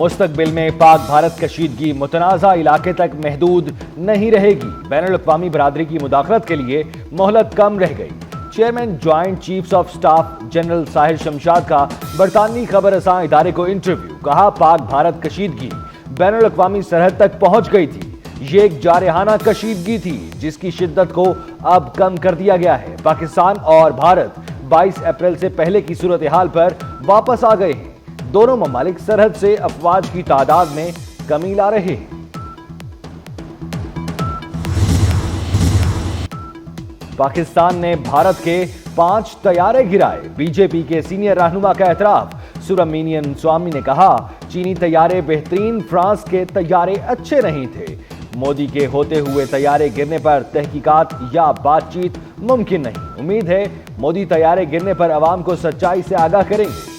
مستقبل میں پاک بھارت کشیدگی متنازع علاقے تک محدود نہیں رہے گی۔ بین الاقوامی برادری کی مداخلت کے لیے مہلت کم رہ گئی۔ Chairman joint chiefs of staff general Sahir Shamshad کا برطانوی خبر رساں ادارے کو انٹرویو۔ کہا پاک بھارت کشیدگی بین الاقوامی سرحد تک پہنچ گئی تھی۔ یہ ایک جارحانہ کشیدگی تھی جس کی شدت کو اب کم کر دیا گیا ہے۔ پاکستان اور بھارت 22 اپریل سے پہلے کی صورتحال پر واپس آ گئے ہیں۔ دونوں ممالک سرحد سے افواج کی تعداد میں کمی لا رہے ہیں۔ پاکستان نے بھارت کے 5 طیارے گرائے۔ بی جے پی کے سینئر رہنما کا اعتراف۔ سبرامینین سوامی نے کہا چینی طیارے بہترین، فرانس کے طیارے اچھے نہیں تھے۔ مودی کے ہوتے ہوئے طیارے گرنے پر تحقیقات یا بات چیت ممکن نہیں۔ امید ہے مودی طیارے گرنے پر عوام کو سچائی سے آگاہ کریں گے۔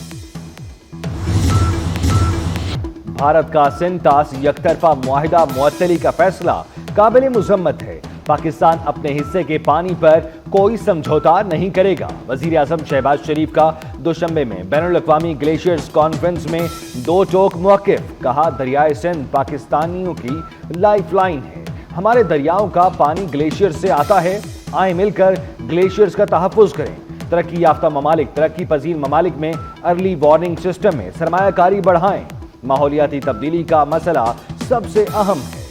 بھارت کا سنتاس یک طرفہ معاہدہ معطلی کا فیصلہ قابل مذمت ہے۔ پاکستان اپنے حصے کے پانی پر کوئی سمجھوتا نہیں کرے گا۔ وزیر اعظم شہباز شریف کا دوشنبے میں بین الاقوامی گلیشیئرز کانفرنس میں 2 ٹوک موقف۔ کہا دریائے سندھ پاکستانیوں کی لائف لائن ہے۔ ہمارے دریاؤں کا پانی گلیشیئر سے آتا ہے۔ آئیں مل کر گلیشیئرز کا تحفظ کریں۔ ترقی یافتہ ممالک ترقی پذیر ممالک میں ارلی وارننگ سسٹم میں سرمایہ کاری بڑھائیں۔ ماحولیاتی تبدیلی کا مسئلہ سب سے اہم ہے۔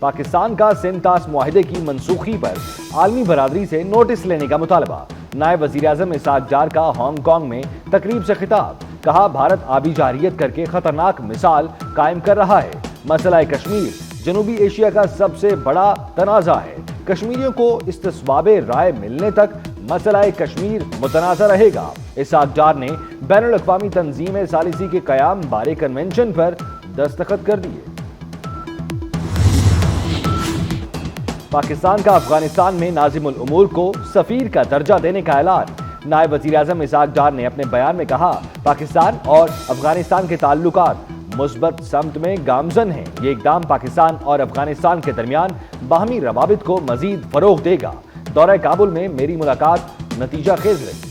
پاکستان کا سنتاس معاہدے کی منسوخی پر عالمی برادری سے نوٹس لینے کا مطالبہ۔ نائب وزیر اعظم اسحاق ڈار کا ہانگ کانگ میں تقریب سے خطاب۔ کہا بھارت آبی جارحیت کر کے خطرناک مثال قائم کر رہا ہے۔ مسئلہ کشمیر جنوبی ایشیا کا سب سے بڑا تنازع ہے۔ کشمیریوں کو استصواب رائے ملنے تک مسئلہ کشمیر متنازع رہے گا۔ اسحاق ڈار نے بین الاقوامی تنظیم ثالثی کے قیام بارے کنونشن پر دستخط کر دیے۔ پاکستان کا افغانستان میں ناظم الامور کو سفیر کا درجہ دینے کا اعلان۔ نائب وزیر اعظم اسحاق ڈار نے اپنے بیان میں کہا پاکستان اور افغانستان کے تعلقات مثبت سمت میں گامزن ہیں۔ یہ اقدام پاکستان اور افغانستان کے درمیان باہمی روابط کو مزید فروغ دے گا۔ دورہ کابل میں میری ملاقات نتیجہ خیز رہی۔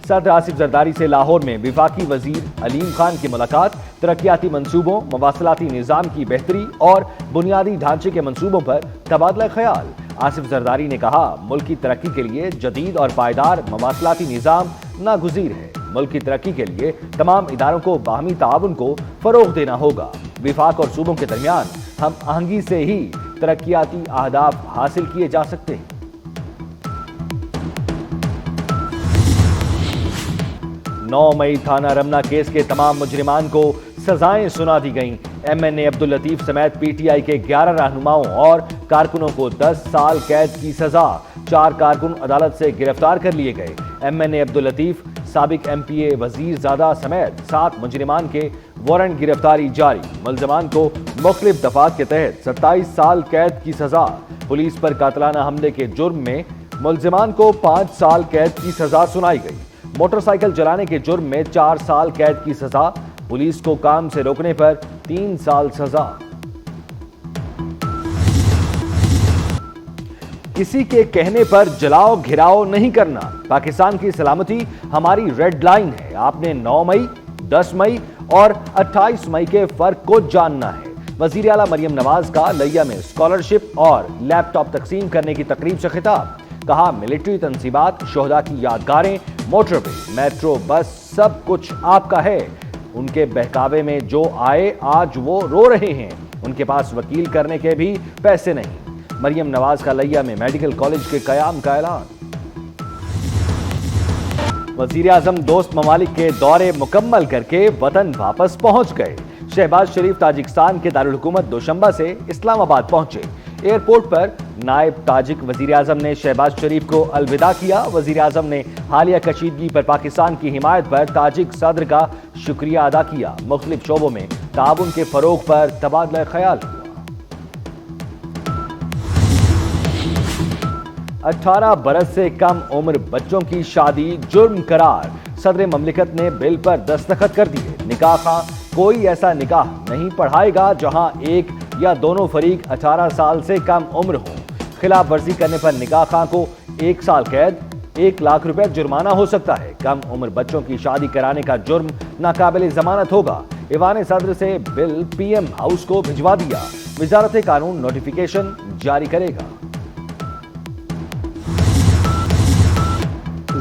صدر آصف زرداری سے لاہور میں وفاقی وزیر علیم خان کی ملاقات۔ ترقیاتی منصوبوں، مواصلاتی نظام کی بہتری اور بنیادی ڈھانچے کے منصوبوں پر تبادلہ خیال۔ آصف زرداری نے کہا ملک کی ترقی کے لیے جدید اور پائیدار مواصلاتی نظام ناگزیر ہے۔ ملک کی ترقی کے لیے تمام اداروں کو باہمی تعاون کو فروغ دینا ہوگا۔ وفاق اور صوبوں کے درمیان ہم آہنگی سے ہی ترقیاتی اہداف حاصل کیے جا سکتے ہیں۔ 9 مئی تھانہ رمنا کیس کے تمام مجرمان کو سزائیں سنا دی گئیں۔ ایم این اے عبداللطیف سمیت پی ٹی آئی کے 11 رہنماؤں اور کارکنوں کو 10 سال قید کی سزا۔ 4 کارکن عدالت سے گرفتار کر لیے گئے۔ ایم این اے عبداللطیف، سابق ایم پی اے وزیر زادہ سمیت 7 مجرمان کے وارنٹ گرفتاری جاری۔ ملزمان کو مختلف دفعات کے تحت 27 سال قید کی سزا۔ پولیس پر قاتلانہ حملے کے جرم میں ملزمان کو 5 سال قید کی سزا سنائی گئی۔ موٹر سائیکل چلانے کے جرم میں 4 سال قید کی سزا۔ پولیس کو کام سے روکنے پر 3 سال سزا۔ کسی کے کہنے پر جلاؤ گھراؤ نہیں کرنا۔ پاکستان کی سلامتی ہماری ریڈ لائن ہے۔ آپ نے 9 مئی، 10 مئی اور 28 مئی کے فرق کو جاننا ہے۔ وزیر اعلیٰ مریم نواز کا لیا میں اسکالرشپ اور لیپ ٹاپ تقسیم کرنے کی تقریب سے خطاب۔ کہا ملٹری تنصیبات، شہداء کی یادگاریں، موٹر وے، میٹرو، بس سب کچھ آپ کا ہے۔ ان کے بہکاوے میں جو آئے آج وہ رو رہے ہیں۔ ان کے پاس وکیل کرنے کے بھی پیسے نہیں۔ مریم نواز کا لیا میں میڈیکل کالج کے قیام کا اعلان۔ وزیر اعظم دوست ممالک کے دورے مکمل کر کے وطن واپس پہنچ گئے۔ شہباز شریف تاجکستان کے دارالحکومت دوشنبہ سے اسلام آباد پہنچے۔ ایئرپورٹ پر نائب تاجک وزیر اعظم نے شہباز شریف کو الوداع کیا۔ وزیر اعظم نے حالیہ کشیدگی پر پاکستان کی حمایت پر تاجک صدر کا شکریہ ادا کیا۔ مختلف شعبوں میں تعاون کے فروغ پر تبادلہ خیال ہوا۔ 18 برس سے کم عمر بچوں کی شادی جرم قرار۔ صدر مملکت نے بل پر دستخط کر دیے۔ نکاح خواہ کوئی ایسا نکاح نہیں پڑھائے گا جہاں ایک یا دونوں فریق 18 سال سے کم عمر ہوں۔ خلاف ورزی کرنے پر نکاح خواہ کو 1 سال قید، 1,00,000 रुपए जुर्माना हो सकता है। कम उम्र बच्चों की शादी कराने का जुर्म नाकाबिल जमानत होगा। ईवान सदर से बिल पीएम हाउस को भिजवा दिया। वजारत कानून नोटिफिकेशन जारी करेगा।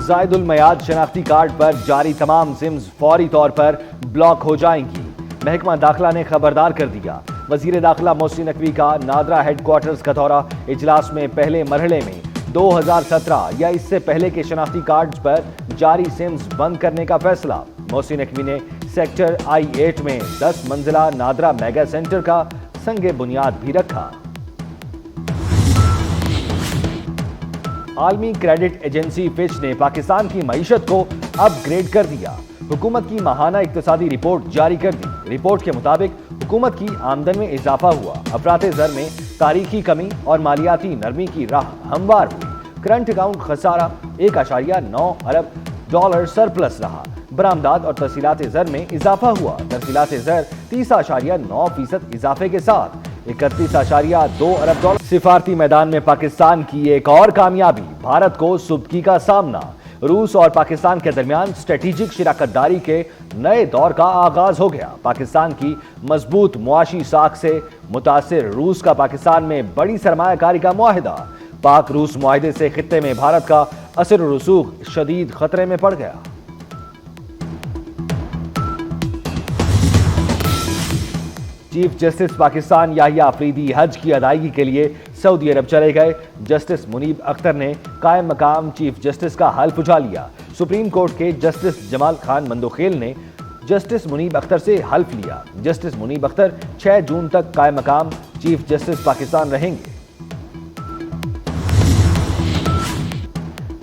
जायदुल मयाद शनाख्ती कार्ड पर जारी तमाम सिम्स फौरी तौर पर ब्लॉक हो जाएंगी। महकमा दाखिला ने खबरदार कर दिया। वजीर दाखिला मोहसिन नकवी का नादरा हेडक्वार्टर्स का दौरा। इजलास में पहले मरहले में 2017 या इससे पहले के शनाख्ती कार्ड्स पर जारी सिम्स बंद करने का फैसला। मोहसिन नकवी ने सेक्टर I-8 में 10 मंजिला नादरा मेगा सेंटर का संगे बुनियाद भी रखा। आलमी क्रेडिट एजेंसी फिच ने पाकिस्तान की मईशत को अपग्रेड कर दिया। हुकूमत की माहाना इक्तिसादी रिपोर्ट जारी कर दी। रिपोर्ट के मुताबिक हुकूमत की आमदन में इजाफा हुआ। अफराते ज़र में तारीखी कमी और मालियाती नरमी की राह हमवार हुई। करंट अकाउंट खसारा 1.9 अरब डॉलर सरप्लस रहा। बरामदात और तरसीलात ज़र में इजाफा हुआ। तरसीलात ज़र 30.9% इजाफे के साथ 31.2 अरब डॉलर। सिफारती मैदान में पाकिस्तान की एक और कामयाबी। भारत को सुबकी का सामना। रूस और पाकिस्तान के दरमियान स्ट्रेटेजिक शराकतदारी के नए दौर का आगाज हो गया। पाकिस्तान की मजबूत मुआशी साख से मुतासिर रूस का पाकिस्तान में बड़ी सरमायाकारी का मुआहिदा। पाक रूस मुआहिदे से खित्ते में भारत का असर और रसूख शदीद खतरे में पड़ गया। चीफ जस्टिस पाकिस्तान याहिया अफरीदी हज की अदायगी के लिए सऊदी अरब चले गए। जस्टिस मुनीब अख्तर ने कायम मकाम चीफ जस्टिस का हल्फ उठा लिया। सुप्रीम कोर्ट के जस्टिस जमाल खान मंदोखेल ने जस्टिस मुनीब अख्तर से हल्फ लिया। जस्टिस मुनीब अख्तर 6 जून तक कायम मकाम चीफ जस्टिस पाकिस्तान रहेंगे।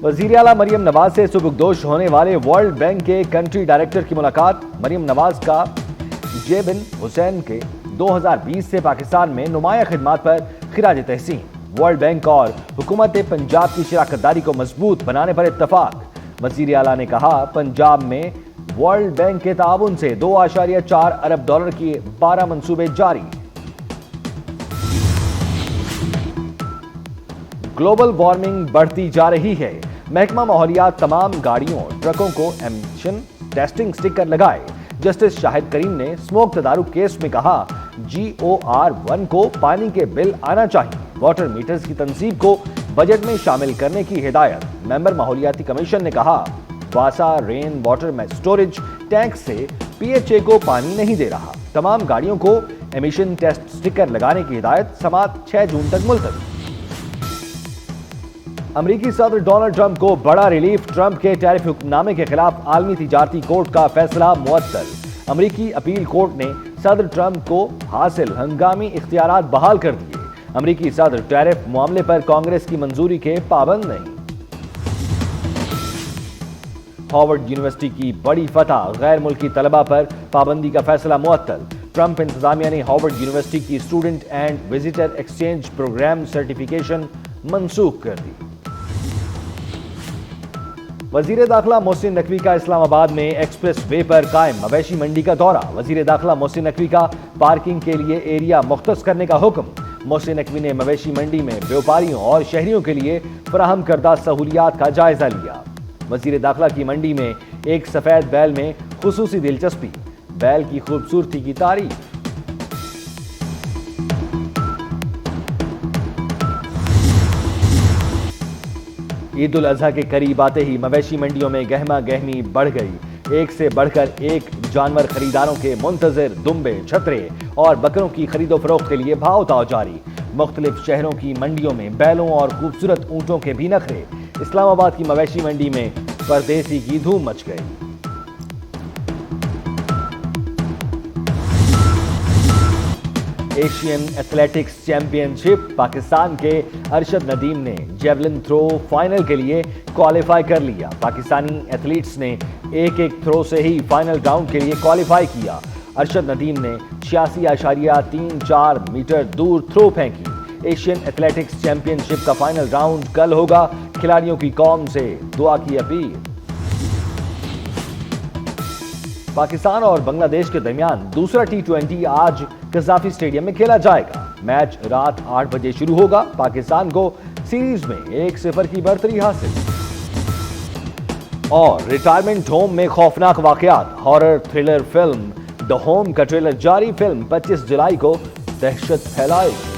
वजीर आला मरियम नवाज से सुबुकदोश होने वाले वर्ल्ड बैंक के कंट्री डायरेक्टर की मुलाकात। मरियम नवाज का जे बिन हुसैन के 2020 से पाकिस्तान में नुमाया खिदमात पर खिराज तहसीन। वर्ल्ड बैंक और हुकूमत पंजाब की शराकतदारी को मजबूत बनाने पर इत्तफाक। वजीर आला ने कहा, पंजाब में वर्ल्ड बैंक के ताउन से 2.4 अरब डॉलर की 12 मंसूबे जारी। ग्लोबल वार्मिंग बढ़ती जा रही है। महकमा माहौलियात तमाम गाड़ियों ट्रकों को एमिशन टेस्टिंग स्टिकर लगाए। जस्टिस शाहिद करीम ने स्मोक तदारुक केस में कहा, GOR1 को पानी के बिल आना चाहिए। वाटर मीटर्स की तनसीब को बजट में शामिल करने की हिदायत। मेंबर माहौलियाती कमीशन ने कहा, वासा रेन वाटर स्टोरेज टैंक से PHA को पानी नहीं दे रहा। तमाम गाड़ियों को एमिशन टेस्ट स्टिकर लगाने की हिदायत। समात 6 जून तक मुलतवी। अमरीकी सदर डोनाल्ड ट्रंप को बड़ा रिलीफ। ट्रंप के टैरिफ हुक्मनामे के खिलाफ आलमी तिजारती कोर्ट का फैसला मुअत्तल। अमरीकी अपील कोर्ट ने सदर ट्रंप को हासिल हंगामी इख्तियारात बहाल कर दिए। अमरीकी सदर टैरिफ मामले पर कांग्रेस की मंजूरी के पाबंद नहीं। हार्वर्ड यूनिवर्सिटी की बड़ी फतह। गैर मुल्की तलबा पर पाबंदी का फैसला मुअत्तल। ट्रंप इंतजामिया ने हार्वर्ड यूनिवर्सिटी की student and visitor exchange program certification मनसूख कर दी। वजीर दाखिला मोहसिन नकवी का इस्लामाबाद में एक्सप्रेस वे पर कायम मवेशी मंडी का दौरा। वजीर दाखिला मोहसिन नकवी का पार्किंग के लिए एरिया मुख्तस करने का हुक्म। मोहसिन नकवी ने मवेशी मंडी में व्यापारियों और शहरियों के लिए फराहम करदा सहूलियात का जायजा लिया। वजीर दाखिला की मंडी में एक सफेद बैल में खुसूसी दिलचस्पी। बैल की खूबसूरती की तारीफ। ईद उल अजहा के करीब आते ही मवेशी मंडियों में गहमा गहमी बढ़ गई। एक से बढ़कर एक जानवर खरीदारों के मुंतजर। दुम्बे, छतरे और बकरों की खरीदो फरोख्त के लिए भाव ताव जारी। मुख्तलिफ शहरों की मंडियों में बैलों और खूबसूरत ऊंटों के भी नखरे। इस्लामाबाद की मवेशी मंडी में परदेसी की धूम मच गई। Asian athletics championship. पाकिस्तान के अरशद नदीम ने जेवलिन थ्रो फाइनल के लिए क्वालिफाई कर लिया। पाकिस्तानी एथलीट्स ने एक थ्रो से ही फाइनल राउंड के लिए क्वालिफाई किया। अरशद नदीम ने 86.34 मीटर दूर थ्रो फेंकी। एशियन एथलेटिक्स चैंपियनशिप का फाइनल राउंड कल होगा। खिलाड़ियों की कौम से दुआ की अपील। पाकिस्तान और बांग्लादेश के दरमियान दूसरा T20 आज कज़ाफी स्टेडियम में खेला जाएगा। मैच रात 8 बजे शुरू होगा। पाकिस्तान को सीरीज में 1-0 की बढ़तरी हासिल। اور ریٹائرمنٹ ہوم میں خوفناک واقعات، horror thriller film the home کا ٹریلر جاری، فلم 25 جولائی کو دہشت پھیلائے گی۔